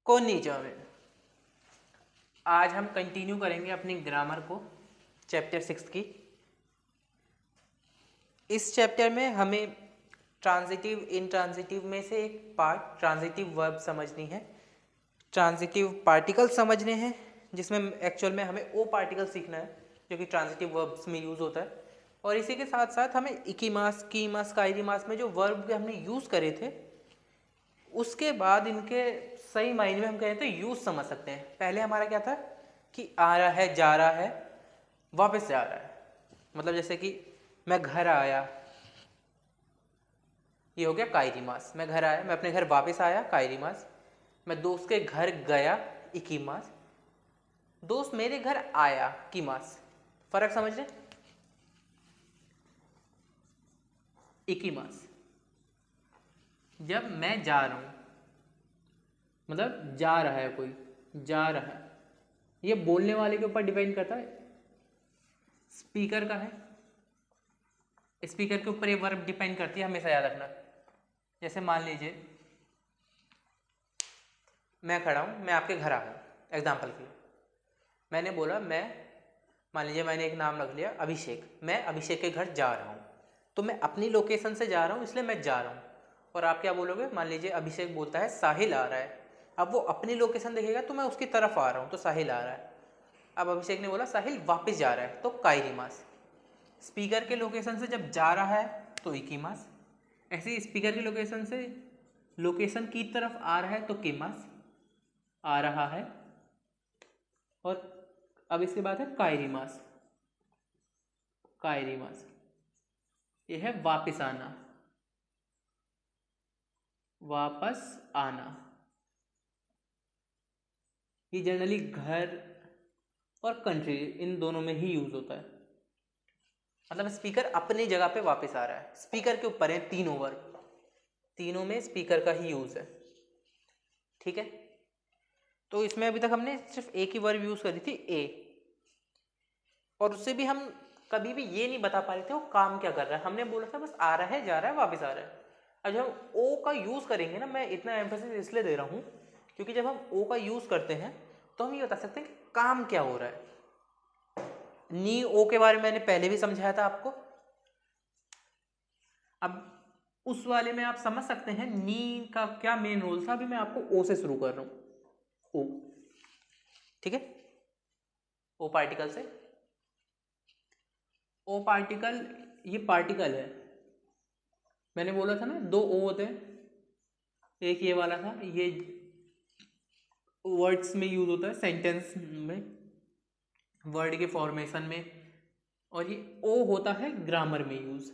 कोन्निचिवा में आज हम कंटिन्यू करेंगे अपनी ग्रामर को चैप्टर 6 की। इस चैप्टर में हमें ट्रांजिटिव इंट्रांजिटिव में से एक पार्ट ट्रांजिटिव वर्ब समझनी है, ट्रांजिटिव पार्टिकल समझने हैं, जिसमें एक्चुअल में हमें ओ पार्टिकल सीखना है जो कि ट्रांजिटिव वर्ब्स में यूज़ होता है। और इसी के साथ साथ हमें इकीमास, कीमास, काइरीमास में जो वर्ब के हमने यूज़ करे थे उसके बाद इनके सही मायने में हम कहें तो यूज़ समझ सकते हैं। पहले हमारा क्या था कि आ रहा है, जा रहा है, वापस जा रहा है। मतलब जैसे कि मैं घर आया, ये हो गया काइरीमास। मैं घर आया, मैं अपने घर वापस आया, काइरीमास। मैं दोस्त के घर गया, इकीमास। दोस्त मेरे घर आया, कीमास। फर्क समझ रहे? इकीमास जब मैं जा रहा हूं, मतलब जा रहा है, कोई जा रहा है, ये बोलने वाले के ऊपर डिपेंड करता है, स्पीकर का है। स्पीकर के ऊपर ये वर्ब डिपेंड करती है, हमेशा याद रखना। जैसे मान लीजिए मैं खड़ा हूं, मैं आपके घर आ गया, एग्जाम्पल के लिए मैंने बोला, मैं मान लीजिए मैंने एक नाम रख लिया अभिषेक, मैं अभिषेक के घर जा रहा हूं, तो मैं अपनी लोकेशन से जा रहा हूं, इसलिए मैं जा रहा हूं। और आप क्या बोलोगे? मान लीजिए अभिषेक बोलता है साहिल आ रहा है, अब वो अपनी लोकेशन देखेगा तो मैं उसकी तरफ आ रहा हूं, तो साहिल आ रहा है। अब अभिषेक ने बोला साहिल वापस जा रहा है, तो काइरीमास। स्पीकर के लोकेशन से जब जा रहा है तो इकीमास। ऐसे ही स्पीकर की लोकेशन से लोकेशन की तरफ आ रहा है तो कीमास, आ रहा है। और अब इसके बाद है काइरीमास। काइरीमास ये है वापस आना, वापस आना। ये जनरली घर और कंट्री इन दोनों में ही यूज होता है। मतलब स्पीकर अपनी जगह पे वापस आ रहा है, स्पीकर के ऊपर है तीनों वर्ब, तीनों में स्पीकर का ही यूज है। ठीक है, तो इसमें अभी तक हमने सिर्फ एक ही वर्ब यूज करी थी, ए, और उससे भी हम कभी भी ये नहीं बता पा रहे थे वो काम क्या कर रहा है। हमने बोला था बस आ रहा है, जा रहा है, वापस आ रहा है। अब जब हम ओ का यूज करेंगे ना, मैं इतना एम्फेसिस इसलिए दे रहा हूं क्योंकि जब हम ओ का यूज करते हैं तो हम ये बता सकते हैं काम क्या हो रहा है। नी ओ के बारे में मैंने पहले भी समझाया था आपको। अब उस वाले में आप समझ सकते हैं नी का क्या मेन रोल था। अभी मैं आपको ओ से शुरू कर रहा हूं। ओ, ठीक है, ओ पार्टिकल से। ओ पार्टिकल ये पार्टिकल है। मैंने बोला था ना दो ओ होते हैं, एक ये वाला था, ये वर्ड्स में यूज होता है, सेंटेंस में, वर्ड के फॉर्मेशन में। और ये ओ होता है ग्रामर में यूज,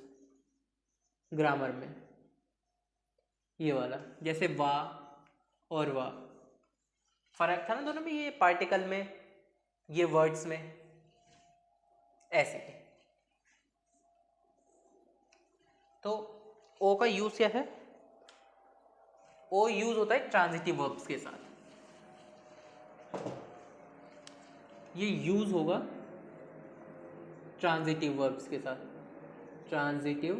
ग्रामर में ये वाला, जैसे वाह और वाह। फर्क था ना दोनों में, ये पार्टिकल में, ये वर्ड्स में, ऐसे। तो ओ का यूज क्या है? ओ यूज होता है ट्रांजिटिव वर्ब्स के साथ। ये यूज होगा ट्रांजिटिव वर्ब्स के साथ, ट्रांजिटिव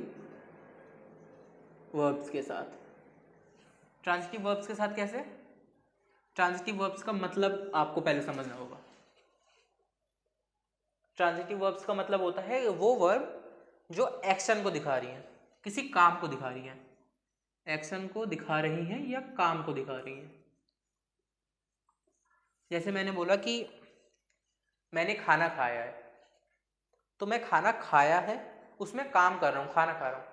वर्ब्स के साथ। ट्रांजिटिव वर्ब्स के साथ कैसे? ट्रांजिटिव वर्ब्स का मतलब आपको पहले समझना होगा। ट्रांजिटिव वर्ब्स का मतलब होता है वो वर्ब जो एक्शन को दिखा रही है, किसी काम को दिखा रही है, एक्शन को दिखा रही है या काम को दिखा रही है। जैसे मैंने बोला कि मैंने खाना खाया है, तो मैं खाना खाया है उसमें काम कर रहा हूँ, खाना खा रहा हूँ।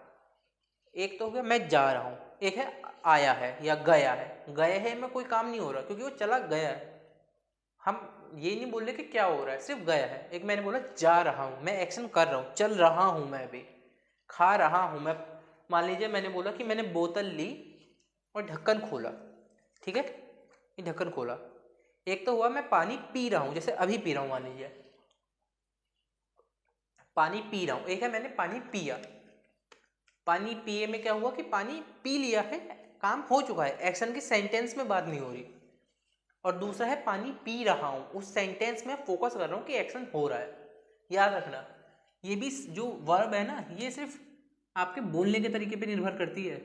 एक तो हो गया मैं जा रहा हूँ, एक है आया है या गया है। गए है में कोई काम नहीं हो रहा क्योंकि वो चला गया है। हम ये नहीं बोल रहे कि क्या हो रहा है, सिर्फ गया है। एक मैंने बोला जा रहा हूँ, मैं एक्शन कर रहा हूँ, चल रहा हूँ, मैं भी खा रहा हूँ मैं। मान लीजिए मैंने बोला कि मैंने बोतल ली और ढक्कन खोला, ठीक है, ये ढक्कन खोला। एक तो हुआ मैं पानी पी रहा हूँ, जैसे अभी पी रहा हूँ, मान लीजिए पानी पी रहा हूँ। एक है मैंने पानी पिया, पानी पिए में क्या हुआ कि पानी पी लिया है, काम हो चुका है, एक्शन की सेंटेंस में बात नहीं हो रही। और दूसरा है पानी पी रहा हूं, उस सेंटेंस में फोकस कर रहा हूं कि एक्शन हो रहा है। याद रखना, ये भी जो वर्ब है ना, ये सिर्फ आपके बोलने के तरीके पे निर्भर करती है।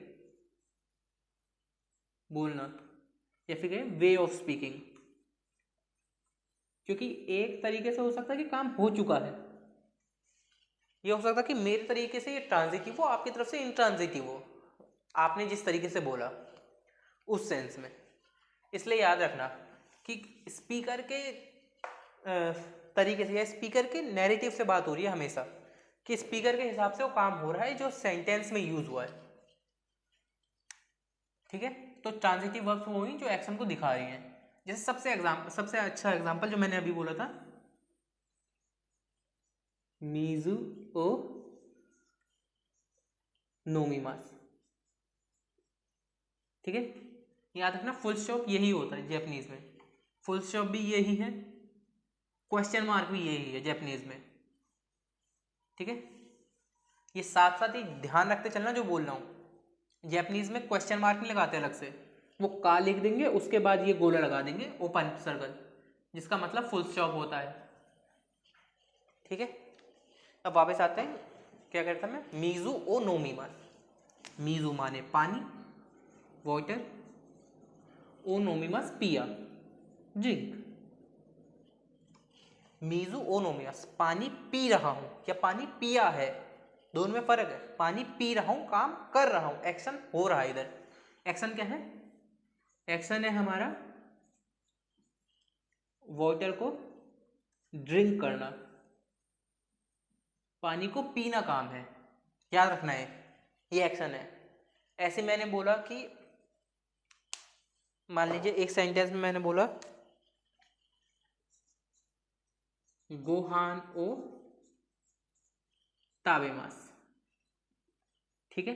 बोलना, या फिर वे ऑफ स्पीकिंग, क्योंकि एक तरीके से हो सकता है कि काम हो चुका है, ये हो सकता है कि मेरे तरीके से ये ट्रांजिटिव हो, आपकी तरफ से इंट्रांजिटिव हो, आपने जिस तरीके से बोला उस सेंस में। इसलिए याद रखना कि स्पीकर के तरीके से या स्पीकर के नैरेटिव से बात हो रही है हमेशा, कि स्पीकर के हिसाब से वो काम हो रहा है जो सेंटेंस में यूज हुआ है। ठीक है, तो ट्रांजिटिव वर्ब्स वो हुई जो एक्शन को दिखा रही हैं। जैसे सबसे अच्छा एग्जांपल जो मैंने अभी बोला था, मीजू ओ नोमीमास। ठीक है, याद रखना फुल स्टॉप यही होता है जैपनीज में, फुल स्टॉप भी यही है, क्वेश्चन मार्क भी यही है जैपनीज में। ठीक है, ये साथ साथ ही ध्यान रखते चलना जो बोल रहा हूँ, जैपनीज में क्वेश्चन मार्क नहीं लगाते अलग से, वो का लिख देंगे उसके बाद ये गोला लगा देंगे ओपन सर्कल, जिसका मतलब फुल स्टॉप होता है। ठीक है, अब वापस आते हैं, क्या करता मैं, मीजू ओ नोमीमास। मीजू माने पानी, वाटर, ओ नोमीमास पिया, ड्रिंक। मीजू ओ नोमीमास पानी पी रहा हूं या पानी पिया है, दोनों में फर्क है। पानी पी रहा हूं, काम कर रहा हूं, एक्शन हो रहा है। इधर एक्शन क्या है, एक्शन है हमारा वाटर को ड्रिंक करना, पानी को पीना काम है, याद रखना है, ये एक्शन है। ऐसे मैंने बोला कि मान लीजिए एक सेंटेंस में मैंने बोला गोहान ओ ताबेमास। ठीक है,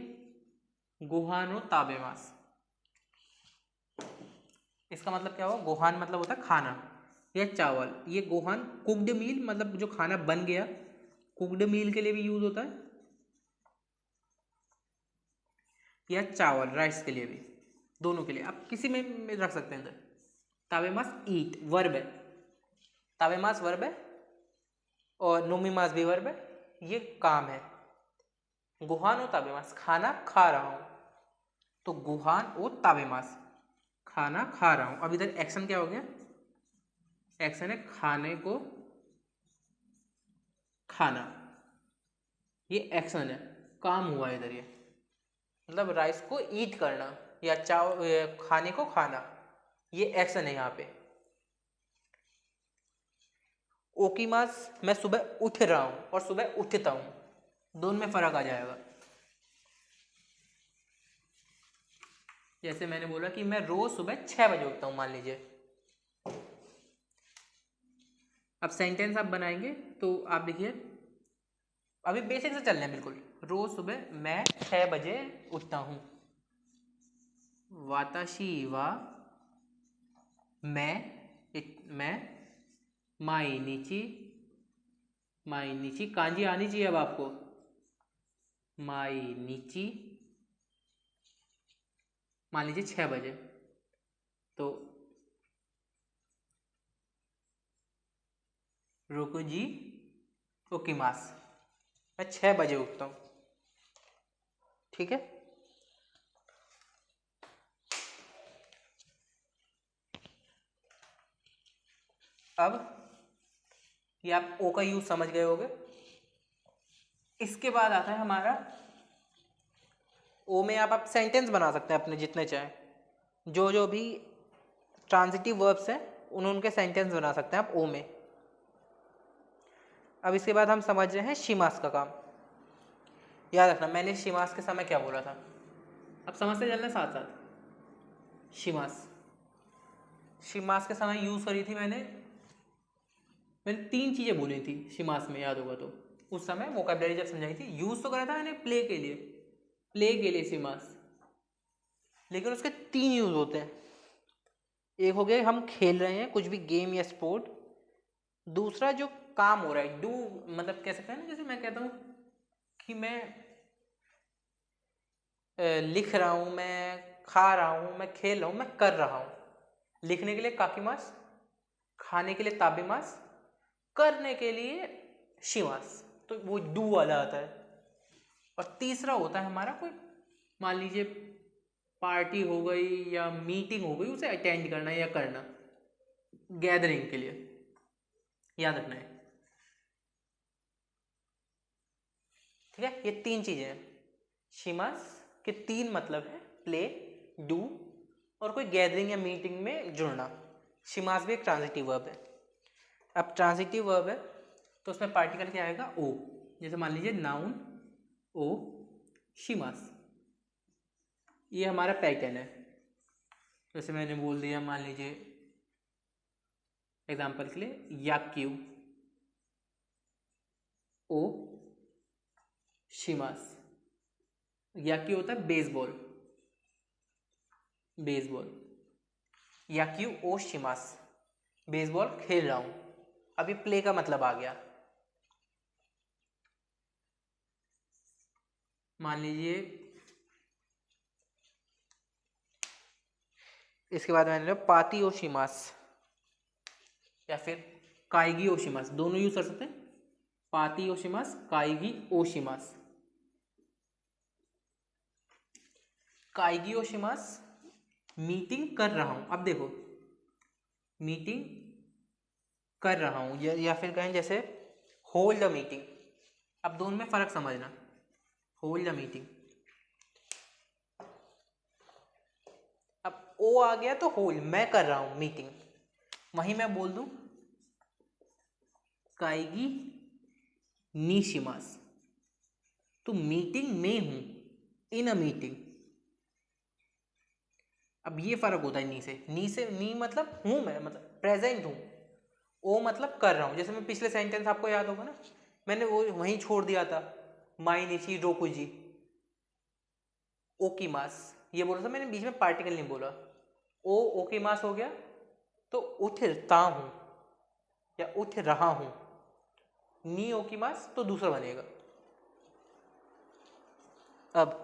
गोहान ओ ताबेमास, इसका मतलब क्या हुआ, गोहान मतलब होता है खाना या चावल, ये गोहान कुकड मील मतलब जो खाना बन गया, कुकड मील के लिए भी यूज होता है, या चावल राइस के लिए भी, दोनों के लिए आप किसी में रख सकते हैं इधर। ताबेमास ईट वर्ब है, ताबेमास वर्ब है और नोमीमास भी वर्ब है, ये काम है। गुहान ओ ताबेमास खाना खा रहा हूं, तो गुहान ओ ताबेमास खाना खा रहा हूं। अब इधर एक्शन क्या हो गया, एक्शन है खाने को खाना, ये एक्शन है, काम हुआ इधर, ये मतलब राइस को ईट करना या खाने को खाना, ये एक्शन है यहाँ पे। ओकीमास मैं सुबह उठ रहा हूं और सुबह उठता हूं, दोनों में फर्क आ जाएगा। जैसे मैंने बोला कि मैं रोज सुबह 6 बजे उठता हूं मान लीजिए, अब सेंटेंस आप बनाएंगे तो आप देखिए, अभी बेसिक से चल रहे हैं बिल्कुल। रोज सुबह मैं 6 बजे उठता हूं, वाताशी वा मैं माई नीची कांजी आनी चाहिए अब आपको, माई नीची मान लीजिए 6 बजे, तो रोकुजी ओकीमास मैं 6 बजे उठता हूं। ठीक है, अब ये आप ओ का यूज समझ गए होंगे। इसके बाद आता है हमारा ओ में आप सेंटेंस बना सकते हैं अपने जितने चाहे, जो जो भी ट्रांजिटिव वर्ब्स हैं उनके सेंटेंस बना सकते हैं आप ओ में। अब इसके बाद हम समझ रहे हैं शिमास का काम। याद रखना मैंने शिमास के समय क्या बोला था, अब समझते चलना साथ साथ। शिमास के समय यूज करी थी मैंने 3 चीजें बोली थी शिमास में, याद होगा तो उस समय वोकैबुलरी जब समझाई थी, यूज तो करा था मैंने प्ले के लिए शिमास, लेकिन उसके 3 यूज होते हैं। एक हो गया हम खेल रहे हैं कुछ भी गेम या स्पोर्ट, दूसरा जो काम हो रहा है डू, मतलब कह सकते हैं ना, जैसे मैं कहता हूं कि मैं लिख रहा हूं, मैं खा रहा हूं, मैं खेल रहा हूं, मैं कर रहा हूं। लिखने के लिए काकीमास, खाने के लिए ताबीमास, करने के लिए शिमास, तो वो डू वाला आता है। और तीसरा होता है हमारा कोई मान लीजिए पार्टी हो गई या मीटिंग हो गई, उसे अटेंड करना या करना, गैदरिंग के लिए, याद रखना है। ठीक है, ये तीन चीजें हैं। शिमास के तीन मतलब है, प्ले, डू और कोई गैदरिंग या मीटिंग में जुड़ना। शिमास भी एक ट्रांजिटिव वर्ब है। अब ट्रांजिटिव वर्ब है तो उसमें पार्टिकल क्या आएगा, ओ। जैसे मान लीजिए नाउन ओ शिमास, ये हमारा पैटर्न है। जैसे मैंने बोल दिया, मान लीजिए एग्जांपल के लिए याक्यू ओ शिमास। याक्यू होता है बेसबॉल, बेसबॉल। याक्यू ओ शिमास, बेसबॉल खेल रहा हूं। अभी प्ले का मतलब आ गया, मान लीजिए इसके बाद मैंने लिया पाती ओ शिमास या फिर काइगी ओ शिमास, दोनों यूज कर सकते हैं, पाती ओ शिमास, काइगी ओ शिमास। काइगी ओ शिमास मीटिंग कर रहा हूं। अब देखो मीटिंग कर रहा हूं या फिर कहें जैसे होल्ड द मीटिंग। अब दोनों में फर्क समझना, होल्ड द मीटिंग, अब ओ आ गया तो होल्ड, मैं कर रहा हूं मीटिंग। वहीं मैं बोल दूं काइगी नीशिमास, तो मीटिंग में हूं, इन अ मीटिंग। अब ये फर्क होता है नी से नी मतलब हूं मैं, मतलब प्रेजेंट हूं। ओ मतलब कर रहा हूं। जैसे मैं पिछले सेंटेंस आपको याद होगा ना, मैंने वो वहीं छोड़ दिया था, माई निची रोकुजी ओकीमास, ये बोला था मैंने, बीच में पार्टिकल नहीं बोला। ओ ओकीमास हो गया तो उठता हूं या उठ रहा हूं। नी ओकीमास तो दूसरा बनेगा। अब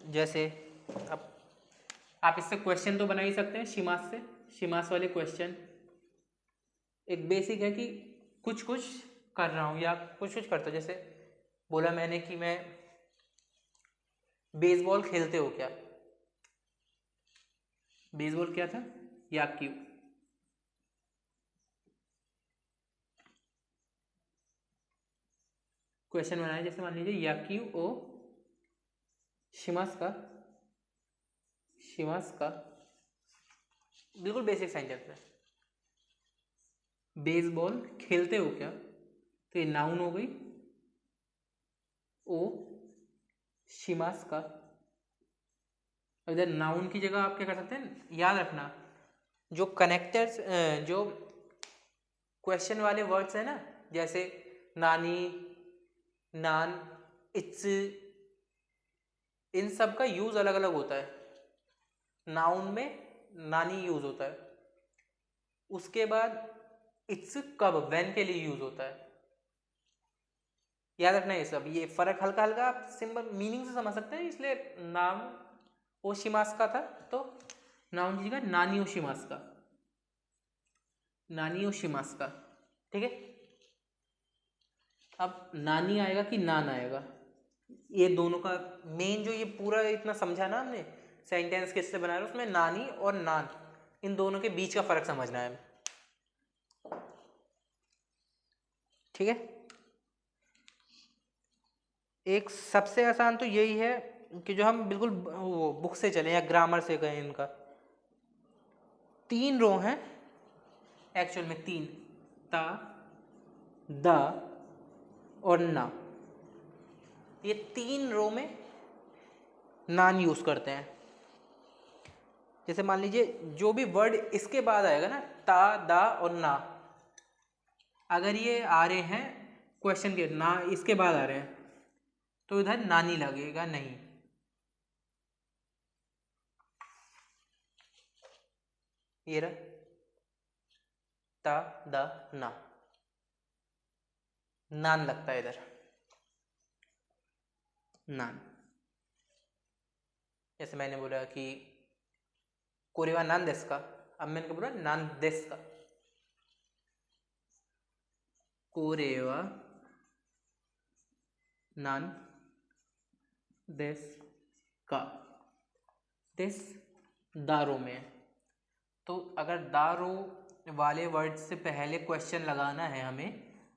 जैसे अब आप इससे क्वेश्चन तो बना ही सकते हैं शिमास से। शिमास वाले क्वेश्चन एक बेसिक है कि कुछ कुछ कर रहा हूं या कुछ कुछ करता हूं। जैसे बोला मैंने कि मैं बेसबॉल खेलते हो क्या, बेसबॉल क्या था, याक्यू। क्वेश्चन बनाया, जैसे मान लीजिए याक्यू ओ शिमास का बिल्कुल बेसिक सेंटेंस है, बेसबॉल खेलते हो क्या, तो ये नाउन हो गई ओ शिमास का। इधर नाउन की जगह आप क्या कर सकते हैं, याद रखना जो कनेक्टर्स, जो क्वेश्चन वाले वर्ड्स है ना, जैसे नानी, नान, इट्स, इन सब का यूज अलग अलग होता है। नाउन में नानी यूज होता है, उसके बाद इट्स कब, व्हेन के लिए यूज होता है। याद रखना ये सब, ये फर्क हल्का हल्का आप सिंपल मीनिंग से समझ सकते हैं। इसलिए नाम ओशिमास का था तो नाउन की जगह नानी ओशिमास का, नानी ओशिमास का। ठीक है, अब नानी आएगा कि नान आएगा, ये दोनों का मेन जो ये पूरा इतना समझा ना हमने सेंटेंस किससे बना रहे, उसमें नानी और नान इन दोनों के बीच का फर्क समझना है। ठीक है, एक सबसे आसान तो यही है कि जो हम बिल्कुल वो बुक से चले या ग्रामर से गए, इनका 3 रो हैं एक्चुअल में, 3, ता, दा और ना। ये 3 रो में नान यूज करते हैं। जैसे मान लीजिए जो भी वर्ड इसके बाद आएगा ना, ता, दा और ना, अगर ये आ रहे हैं क्वेश्चन के ना इसके बाद आ रहे हैं तो इधर नानी लगेगा नहीं। ये रहा ता, दा, ना, नान लगता है इधर, नान। जैसे मैंने बोला कि कोरेवा नान देस का, अब मैंने बोला नान देस का, कोरेवा नान दिस का, दिस दारो में। तो अगर दारो वाले वर्ड से पहले क्वेश्चन लगाना है हमें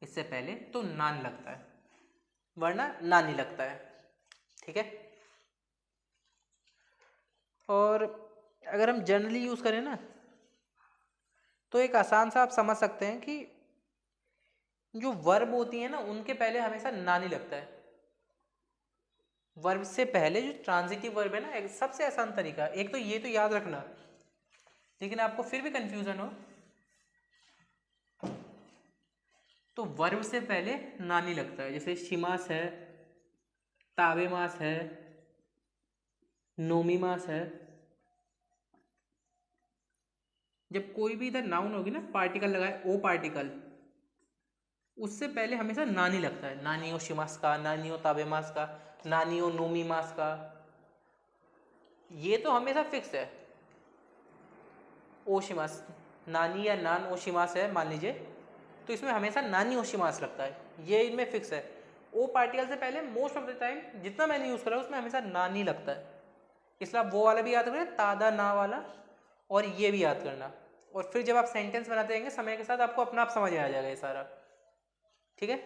इससे पहले तो नान लगता है, वरना नानी लगता है। ठीक है। और अगर हम जनरली यूज करें ना तो एक आसान सा आप समझ सकते हैं कि जो वर्ब होती है ना उनके पहले हमेशा नानी लगता है। वर्ब से पहले जो ट्रांजिटिव वर्ब है ना, एक सबसे आसान तरीका, एक तो ये तो याद रखना, लेकिन आपको फिर भी कंफ्यूजन हो तो वर्ब से पहले नानी लगता है। जैसे शिमास है, ताबेमास है, नोमीमास है। जब कोई भी इधर नाउन होगी ना, पार्टिकल लगाए, ओ पार्टिकल, उससे पहले हमेशा नानी लगता है। नानी ओ शिमास का, नानी ओ ताबेमास का, नानी ओ नोमीमास का, ये तो हमेशा फिक्स है। ओशिमास, नानी या नान ओशिमास है मान लीजिए, तो इसमें हमेशा नानी ओशिमास लगता है, ये इनमें फिक्स है। ओ पार्टिकल से पहले मोस्ट ऑफ द टाइम जितना मैंने यूज़ करा उसमें हमेशा नानी लगता है। इसलिए आप वो वाला भी याद करें, तादा ना वाला, और ये भी याद करना। और फिर जब आप सेंटेंस बनाते रहेंगे समय के साथ आपको अपना आप समझ आ जाएगा ये सारा। ठीक है।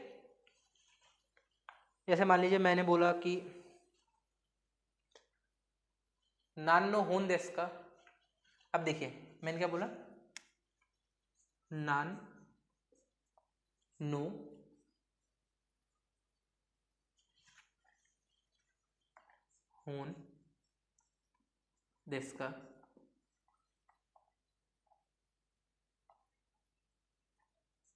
जैसे मान लीजिए मैंने बोला कि नानो होन देस का, अब देखिए मैंने क्या बोला, नान नो होन देस का,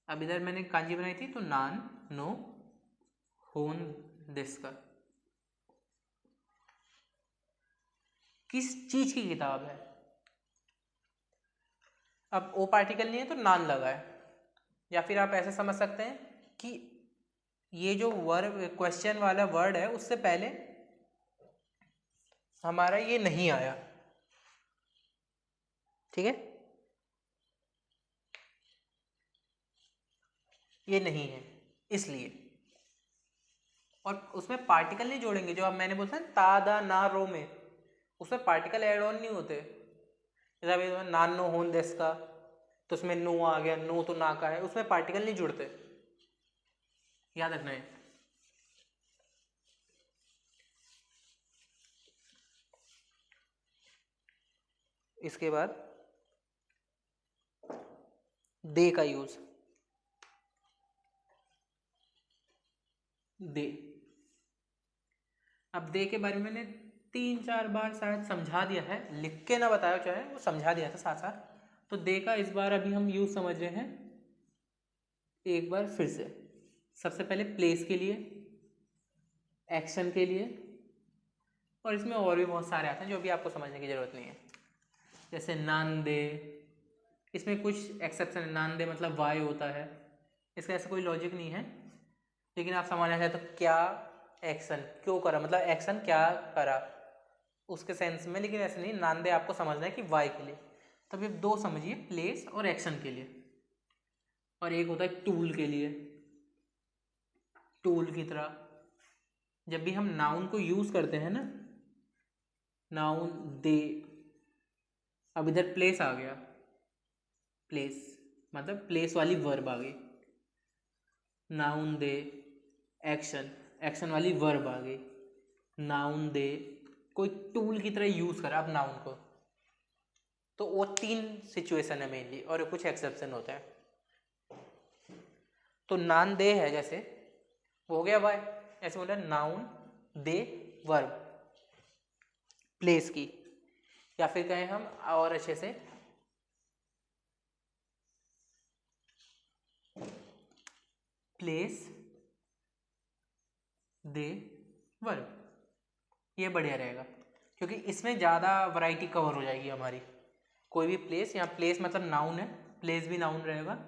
अब इधर मैंने कांजी बनाई थी तो नान नो होन देस का। किस चीज की किताब है? अब ओ पार्टिकल नहीं है तो नान लगा है, या फिर आप ऐसे समझ सकते हैं कि ये जो वर्ब क्वेश्चन वाला वर्ड है उससे पहले हमारा ये नहीं आया। ठीक है, ये नहीं है इसलिए। और उसमें पार्टिकल नहीं जोड़ेंगे, जो अब मैंने बोलता है तादा ना रो में, उसमें पार्टिकल ऐड ऑन नहीं होते। जैसे अभी नान नो होन देस का, तो उसमें नो आ गया, नो तो ना का है, उसमें पार्टिकल नहीं जुड़ते, याद रखना है। इसके बाद दे का यूज, दे। अब दे के बारे में मैंने 3-4 बार शायद समझा दिया है, लिख के ना बताया चाहे, वो समझा दिया था साथ साथ। तो दे का इस बार अभी हम यूज समझ रहे हैं एक बार फिर से। सबसे पहले प्लेस के लिए, एक्शन के लिए, और इसमें और भी बहुत सारे आते हैं जो भी आपको समझने की जरूरत नहीं है। जैसे नान दे, इसमें कुछ एक्सेप्शन है, नान दे मतलब वाई होता है, इसका ऐसा कोई लॉजिक नहीं है, लेकिन आप समझना चाहे तो क्या एक्शन क्यों करा, मतलब एक्शन क्या करा उसके सेंस में, लेकिन ऐसे नहीं, नान दे आपको समझना है कि वाई के लिए। तब ये दो समझिए, प्लेस और एक्शन के लिए। और एक होता है टूल के लिए, टूल की तरह जब भी हम नाउन को यूज करते हैं ना, नाउन दे, अब इधर प्लेस आ गया, प्लेस मतलब प्लेस वाली वर्ब आ गई, नाउन दे एक्शन, एक्शन वाली वर्ब आ गई, नाउन दे कोई टूल की तरह यूज करा अब नाउन को, तो वो 3 सिचुएशन है मेनली, और कुछ एक्सेप्शन होता है। तो नान दे है जैसे, वो हो गया वाई, ऐसे बोला नाउन दे वर्ब प्लेस की, या फिर कहें हम और अच्छे से प्लेस दे वर्ब, ये बढ़िया रहेगा क्योंकि इसमें ज़्यादा वैरायटी कवर हो जाएगी हमारी। कोई भी प्लेस, यहाँ प्लेस मतलब नाउन है, प्लेस भी नाउन रहेगा,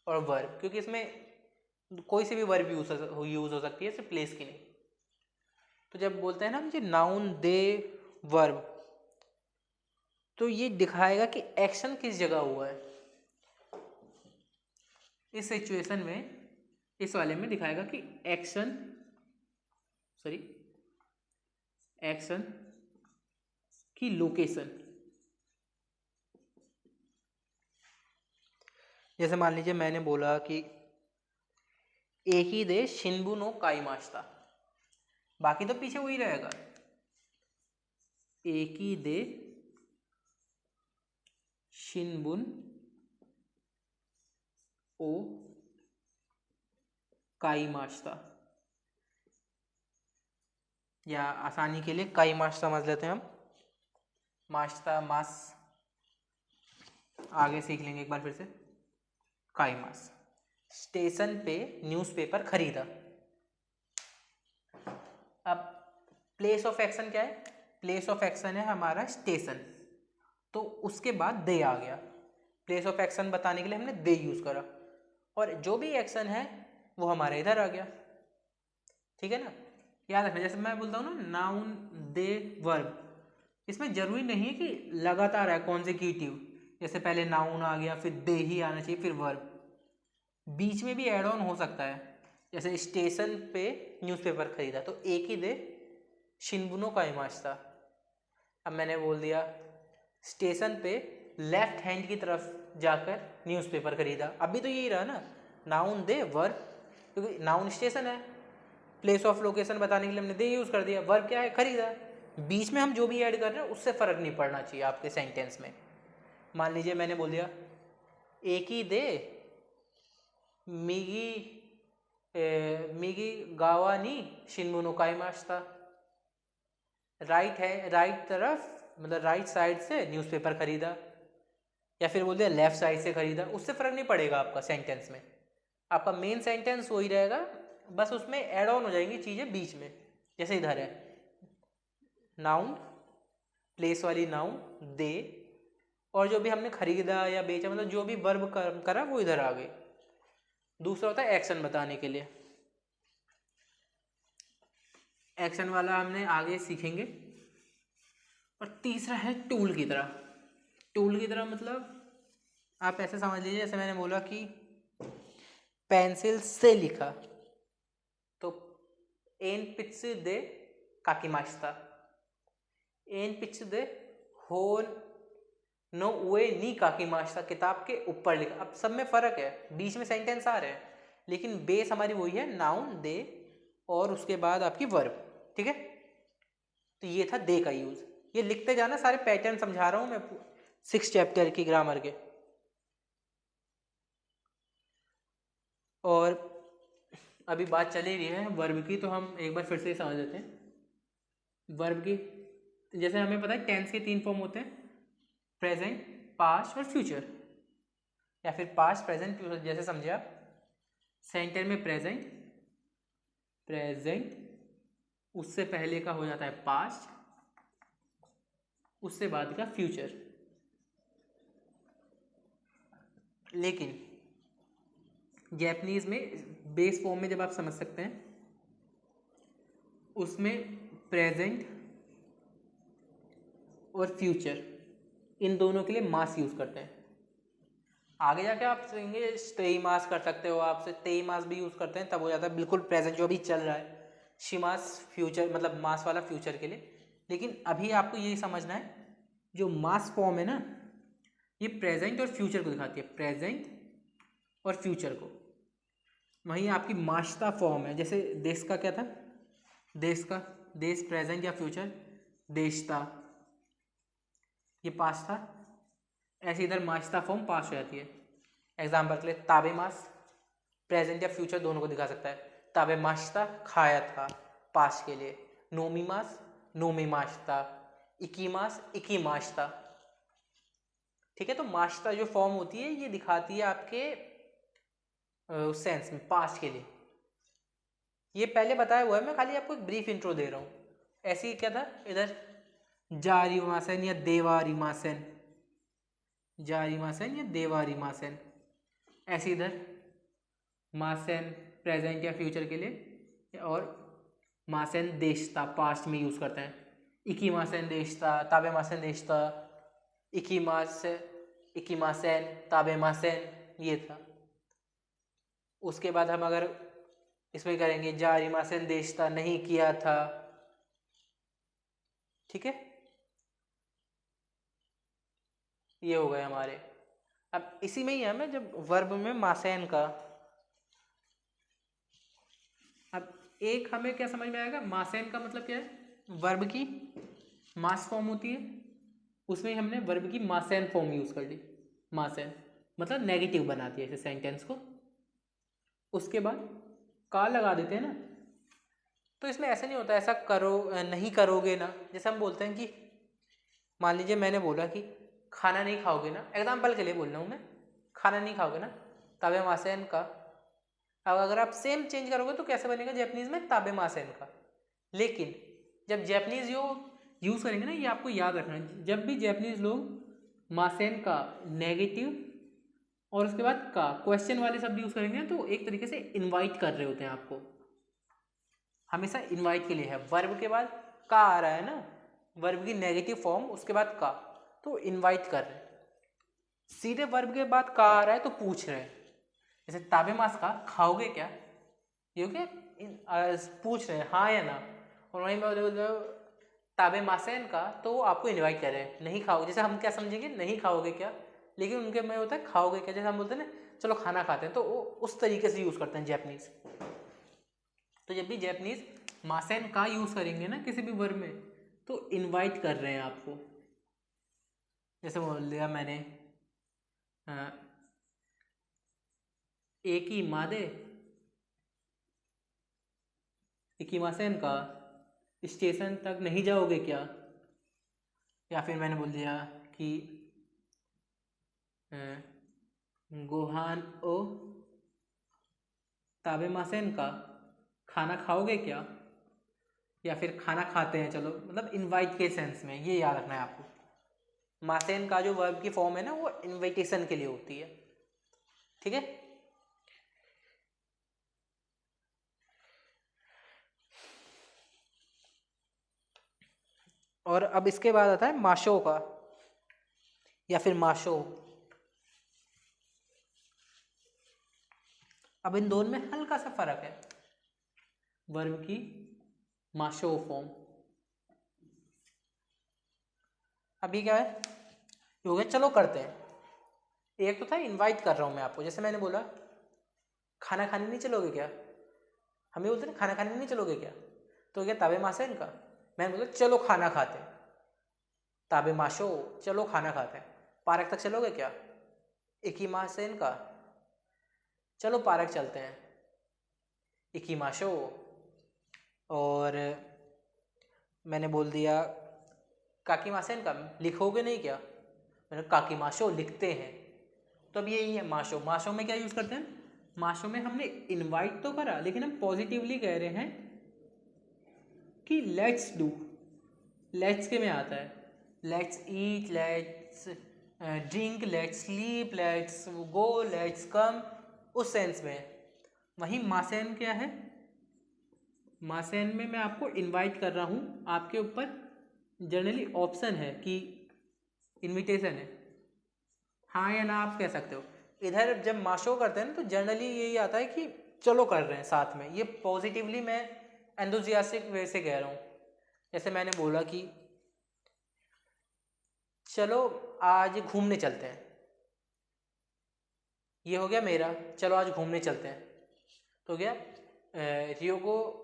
और वर्ब, क्योंकि इसमें कोई सी भी वर्ब यूज हो सकती है, सिर्फ प्लेस की नहीं। तो जब बोलते हैं ना मुझे नाउन दे वर्ब, तो ये दिखाएगा कि एक्शन किस जगह हुआ है। इस सिचुएशन में, इस वाले में दिखाएगा कि एक्शन सॉरी एक्शन की लोकेशन। जैसे मान लीजिए मैंने बोला कि एक ही दे शिनबू नो काइमास्ता, बाकी तो पीछे वही रहेगा। एक ही दे शिनबुन ओ काइमास्ता, या आसानी के लिए काइमास्ता समझ लेते हैं हम। मास्ता मास आगे सीख लेंगे एक बार फिर से। काइमास, स्टेशन पे न्यूज़पेपर खरीदा। अब प्लेस ऑफ एक्शन क्या है? प्लेस ऑफ एक्शन है हमारा स्टेशन, तो उसके बाद दे आ गया। प्लेस ऑफ एक्शन बताने के लिए हमने दे यूज करा, और जो भी एक्शन है वो हमारे इधर आ गया। ठीक है ना, याद रखना। जैसे मैं बोलता हूँ ना नाउन दे वर्ब, इसमें जरूरी नहीं है कि लगातार है कॉन्जिक्यूटिव, जैसे पहले नाउन आ गया फिर दे ही आना चाहिए फिर वर्ब, बीच में भी एड ऑन हो सकता है। जैसे स्टेशन पे न्यूज़पेपर खरीदा, तो एक ही दे शिनबुनो काइमास्ता। अब मैंने बोल दिया स्टेशन पे लेफ्ट हैंड की तरफ जाकर न्यूज़पेपर खरीदा, अभी तो यही रहा ना, नाउन दे वर्ब, क्योंकि नाउन स्टेशन है, प्लेस ऑफ लोकेशन बताने के लिए हमने दे यूज़ कर दिया, वर्ब क्या है खरीदा। बीच में हम जो भी ऐड कर रहे हैं उससे फ़र्क नहीं पड़ना चाहिए आपके सेंटेंस में। मान लीजिए मैंने बोल दिया एक ही दे मिगी मिगी गावानी शिनबुनो काइमास्ता, राइट है, राइट तरफ मतलब राइट साइड से न्यूज़पेपर खरीदा, या फिर बोल दिया लेफ्ट साइड से खरीदा, उससे फ़र्क नहीं पड़ेगा आपका सेंटेंस में। आपका मेन सेंटेंस वही रहेगा, बस उसमें ऐड ऑन हो जाएंगी चीज़ें बीच में। जैसे इधर है नाउन, प्लेस वाली नाउन दे, और जो भी हमने खरीदा या बेचा मतलब जो भी वर्ब करा वो इधर आ गई। दूसरा होता है एक्शन बताने के लिए, एक्शन वाला हमने आगे सीखेंगे। और तीसरा है टूल की तरह। टूल की तरह मतलब आप ऐसे समझ लीजिए, जैसे मैंने बोला कि पेंसिल से लिखा, तो एन पिच दे काकीमास्ता, एन पिच दे होन नो उए नी काकीमास्ता, किताब के ऊपर लिखा। अब सब में फ़र्क है, बीच में सेंटेंस आ रहे हैं, लेकिन बेस हमारी वही है नाउन दे और उसके बाद आपकी वर्ब। ठीक है, तो ये था दे का यूज़। ये लिखते जाना, सारे पैटर्न समझा रहा हूँ मैं 6 चैप्टर की ग्रामर के। और अभी बात चली रही है वर्ब की, तो हम एक बार फिर से समझ लेते हैं वर्ब की। जैसे हमें पता है टेंस के 3 फॉर्म होते हैं, प्रेजेंट, पास्ट और फ्यूचर, या फिर पास्ट प्रेजेंट फ्यूचर। जैसे समझे आप, सेंटर में प्रेजेंट, प्रेजेंट उससे पहले का हो जाता है पास्ट, उससे बाद का फ्यूचर। लेकिन जैपनीज में बेस फॉर्म में जब आप समझ सकते हैं, उसमें प्रेजेंट और फ्यूचर इन दोनों के लिए मास यूज करते हैं। आगे जाके आप कहेंगे स्टेई मास कर सकते हो, आप स्टेई मास भी यूज करते हैं, तब हो जाता है बिल्कुल प्रेजेंट जो भी चल रहा है। शिमास फ्यूचर मतलब मास वाला फ्यूचर के लिए। लेकिन अभी आपको यही समझना है, जो मास फॉर्म है ना, ये प्रेजेंट और फ्यूचर को दिखाती है, प्रेजेंट और फ्यूचर को। वहीं आपकी मास्ता फॉर्म है, जैसे देश का क्या था, देश का, देश प्रेजेंट या फ्यूचर, देशता ये पास्ट था, ऐसे इधर मास्ता फॉर्म पास्ट हो जाती है। एग्जाम्पल के लिए ताबे मास प्रेजेंट या फ्यूचर दोनों को दिखा सकता है। ताबे मास्ता खाया था पास्ट के लिए, नोमी मास नोमे मास्ता, इकी मास इकी मास्ता। ठीक है, तो मास्ता जो फॉर्म होती है ये दिखाती है आपके सेंस में पास्ट के लिए। ये पहले बताया हुआ है, मैं खाली आपको एक ब्रीफ इंट्रो दे रहा हूँ। ऐसे ही क्या था इधर, जारिमासन या देवारिमासन, जारिमासन या देवारिमासन, ऐसे इधर मासन प्रेजेंट या फ्यूचर के लिए, और मासन देशता पास्ट में यूज करते हैं। इकी मासन देशता, ताबे मासन देशता, इकी मास इकी मासन ताबे मासन, ये था। उसके बाद हम अगर इसमें करेंगे जारिमासेन देशता नहीं किया था, ठीक है, ये हो गए हमारे। अब इसी में ही है मैं जब वर्ब में मासेन का, अब एक हमें क्या समझ में आएगा, मासेन का मतलब क्या है, वर्ब की मास फॉर्म होती है, उसमें हमने वर्ब की मासेन फॉर्म यूज कर ली, मासेन मतलब नेगेटिव बनाती है इसे सेंटेंस को, उसके बाद का लगा देते हैं ना। तो इसमें ऐसा नहीं होता ऐसा करो नहीं करोगे ना, जैसे हम बोलते हैं कि मान लीजिए मैंने बोला कि खाना नहीं खाओगे ना, एग्जाम्पल के लिए बोल रहा हूँ मैं, खाना नहीं खाओगे ना, ताबे मासेन का। अब अगर आप सेम चेंज करोगे तो कैसे बनेगा जैपनीज में, ताबे मासेन का। लेकिन जब जैपनीज यूज करेंगे ना, ये आपको याद रखना है, जब भी जैपनीज लोग मासेन का नेगेटिव और उसके बाद का क्वेश्चन वाले शब्द यूज करेंगे तो एक तरीके से इनवाइट कर रहे होते हैं आपको, हमेशा इनवाइट के लिए है। वर्ब के बाद का आ रहा है ना, वर्ब की नेगेटिव फॉर्म, उसके बाद का, तो इनवाइट कर रहे हैं। सीधे वर्ब के बाद का आ रहा है तो पूछ रहे हैं, जैसे ताबे मास का खाओगे क्या, ये क्या पूछ रहे हैं हाँ या ना। और वहीं में ताबे मासेन का तो आपको इनवाइट कर रहे हैं, नहीं खाओगे, जैसे हम क्या समझेंगे नहीं खाओगे क्या, लेकिन उनके में होता है खाओगे क्या, जैसे हम बोलते हैं ना चलो खाना खाते हैं, तो वो उस तरीके से यूज करते हैं जैपनीज। तो जब भी जैपनीज मासेन का यूज करेंगे ना किसी भी वर्ब में, तो इनवाइट कर रहे हैं आपको। जैसे बोल दिया मैंने एक ही मादे इकीमासेन का, स्टेशन तक नहीं जाओगे क्या, या फिर मैंने बोल दिया कि गोहान ओ ताबे मासेन का, खाना खाओगे क्या, या फिर खाना खाते हैं चलो, मतलब इनवाइट के सेंस में, ये याद रखना है आपको। मासेन का जो वर्ब की फॉर्म है ना वो इनविटेशन के लिए होती है, ठीक है। और अब इसके बाद आता है माशो का या फिर माशो। अब इन दोनों में हल्का सा फर्क है, वर्ब की माशो फॉर्म। अभी क्या है, ये हो गया चलो करते हैं। एक तो था इनवाइट कर रहा हूं मैं आपको, जैसे मैंने बोला खाना खाने नहीं चलोगे क्या, हम ये बोलते हैं ना खाना खाने नहीं चलोगे क्या, तो क्या ताबे मासे इनका, मैंने बोला चलो खाना खाते हैं, ताबे माशो चलो खाना खाते हैं, पार्क तक चलोगे क्या, एक ही मासे इनका, चलो पार्क चलते हैं, एक ही माशो। और मैंने बोल दिया काकी मासेन का, लिखोगे नहीं क्या, मैंने काकी माशो लिखते हैं। तो अब यही है माशो। माशो में क्या यूज करते हैं, माशो में हमने इनवाइट तो करा लेकिन हम पॉजिटिवली कह रहे हैं कि लेट्स डू, लेट्स के में आता है, let's eat, let's drink, let's sleep, let's go, let's come, उस सेंस में। वहीं मासेन क्या है, मासेन में मैं आपको इनवाइट कर रहा हूं, आपके ऊपर जनरली ऑप्शन है कि इनविटेशन है, हाँ या ना आप कह सकते हो। इधर जब माशो करते हैं ना तो जनरली यही आता है कि चलो कर रहे हैं साथ में, ये पॉजिटिवली मैं एंथुसियास्टिक वे से कह रहा हूँ। जैसे मैंने बोला कि चलो आज घूमने चलते हैं, ये हो गया मेरा, चलो आज घूमने चलते हैं, तो हो गया रियोगो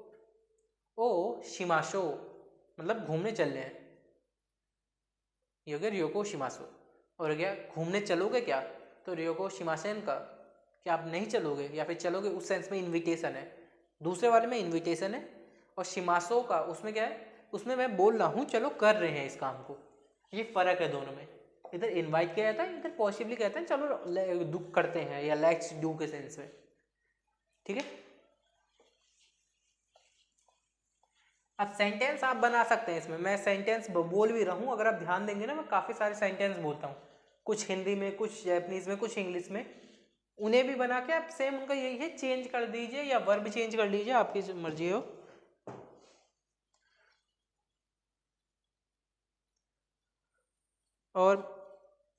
ओ शिमाशो, मतलब घूमने चल रहे हैं, ये हो गया रियोको शिमासो। और हो गया घूमने चलोगे क्या, तो रियोको शिमासेन का, क्या आप नहीं चलोगे या फिर चलोगे, उस सेंस में इनविटेशन है। दूसरे वाले में इनविटेशन है, और शिमासो का उसमें क्या है, उसमें मैं बोल रहा हूँ चलो कर रहे हैं इस काम को, ये फर्क है दोनों में। इधर इनवाइट किया जाता है, इधर पॉजिटिवली कहते हैं चलो दुख करते हैं, या लेट्स डू के सेंस में, ठीक है। अब सेंटेंस आप बना सकते हैं इसमें, मैं सेंटेंस बोल भी रहा हूँ, अगर आप ध्यान देंगे ना मैं काफ़ी सारे सेंटेंस बोलता हूँ, कुछ हिंदी में, कुछ जैपनीज में, कुछ इंग्लिश में, उन्हें भी बना के आप सेम उनका यही है, चेंज कर दीजिए या वर्ब चेंज कर लीजिए, आपकी जो मर्जी हो। और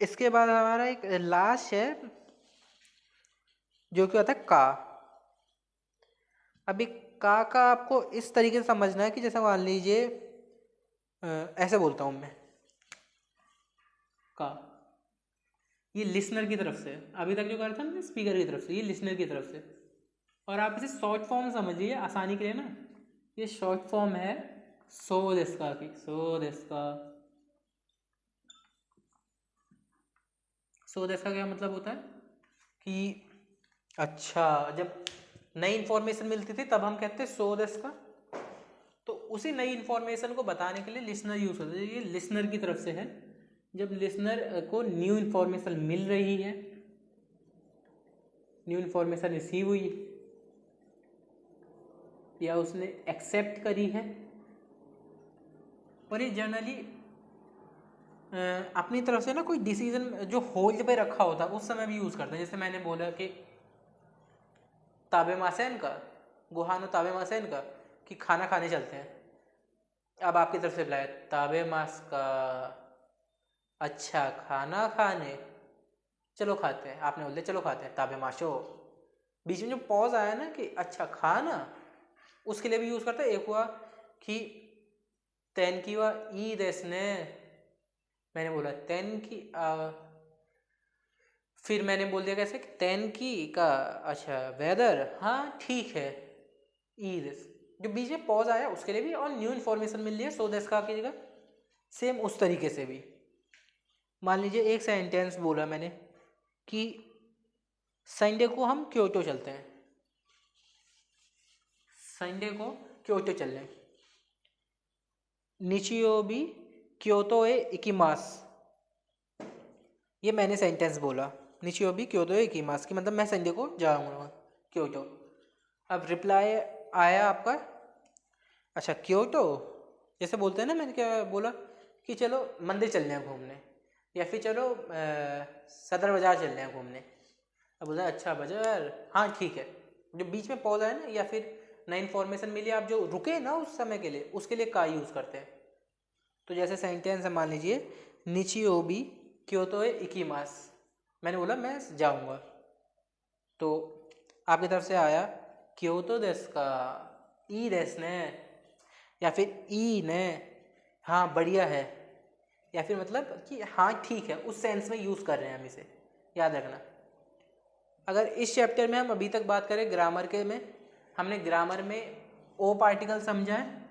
इसके बाद हमारा एक लास्ट है जो कि होता है का। अभी का आपको इस तरीके से समझना है कि जैसे मान लीजिए ऐसे बोलता हूँ मैं का, ये लिसनर की तरफ से, अभी तक जो कर था मैंने स्पीकर की तरफ से, ये लिसनर की तरफ से। और आप इसे शॉर्ट फॉर्म समझिए आसानी के लिए ना, ये शॉर्ट फॉर्म है सो दिसका की, सो दिसका। सो दिसका क्या मतलब होता है कि अच्छा, जब नई इंफॉर्मेशन मिलती थी तब हम कहते सो दिसका, तो उसी नई इंफॉर्मेशन को बताने के लिए लिसनर यूज होता है। ये लिसनर की तरफ से है, जब लिसनर को न्यू इंफॉर्मेशन मिल रही है, न्यू इंफॉर्मेशन रिसीव हुई या उसने एक्सेप्ट करी है, और ये जनरली अपनी तरफ से ना कोई डिसीजन जो होल्ड पे रखा होता है उस समय भी यूज़ करते हैं। जैसे मैंने बोला कि ताबेमासेन का, गुहानो ताबेमासेन का, कि खाना खाने चलते हैं। अब आपकी तरफ से बुलाया ताबेमास का, अच्छा खाना खाने, चलो खाते हैं। आपने बोल दिया चलो खाते हैं ताबेमाशो। बीच में जो पॉज आया ना कि अच्छा खाना, उसके लिए भी यूज़ करते हैं। एक हुआ कि तेन की हुआ ई देसने, मैंने बोला तेन की फिर मैंने बोल दिया कैसे तेन की का, अच्छा वेदर, हाँ ठीक है, ई दिस। जो बीच में पॉज आया उसके लिए भी, और न्यू इन्फॉर्मेशन मिल रही है सो दिस का की जगह, सेम उस तरीके से भी। मान लीजिए एक सेंटेंस बोला मैंने कि संडे को हम क्योटो चलते हैं, संडे को क्योटो चल रहे हैं। निचियोबी क्योतो ए इकिमास, ये मैंने सेंटेंस बोला, निचियोबी क्योतो ए इकिमास की मतलब मैं संडे को जाऊंगा क्योटो। अब रिप्लाई आया आपका, अच्छा क्योटो, जैसे बोलते हैं ना, मैंने क्या बोला कि चलो मंदिर चल रहे हैं घूमने, या फिर चलो सदर बाजार चल रहे हैं घूमने। अब बोला अच्छा बाजार, हाँ ठीक है। जो बीच में पॉज आया ना, या फिर नई इन्फॉर्मेशन मिली, आप जो रुके ना उस समय के लिए, उसके लिए का यूज़ करते हैं। तो जैसे सेंटेंस है, मान लीजिए निचियोबी क्योतो ए इकिमास, मैंने बोला मैं जाऊंगा, तो आपकी तरफ से आया क्योतो देस का, ई देस ने, या फिर ई ने, हाँ बढ़िया है, या फिर मतलब कि हाँ ठीक है, उस सेंस में यूज़ कर रहे हैं हम इसे, याद रखना। अगर इस चैप्टर में हम अभी तक बात करें ग्रामर के में, हमने ग्रामर में ओ पार्टिकल समझा है,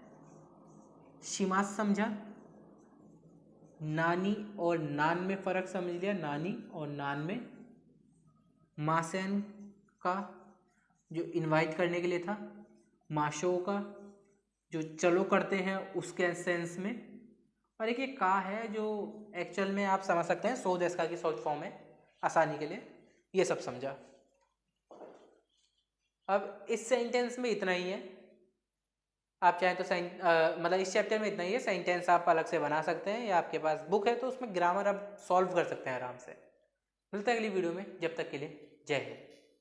शिमास समझा, नानी और नान में फ़र्क समझ लिया, नानी और नान में, मासेन का जो इनवाइट करने के लिए था, माशो का जो चलो करते हैं उसके सेंस में, और एक ये का है जो एक्चुअल में आप समझ सकते हैं सो जैसा की शॉर्ट फॉर्म है आसानी के लिए, ये सब समझा। अब इस सेंटेंस में इतना ही है, आप चाहें तो मतलब इस चैप्टर में इतना ही है। सेंटेंस आप अलग से बना सकते हैं, या आपके पास बुक है तो उसमें ग्रामर आप सॉल्व कर सकते हैं आराम से। मिलते हैं अगली वीडियो में, जब तक के लिए जय हिंद।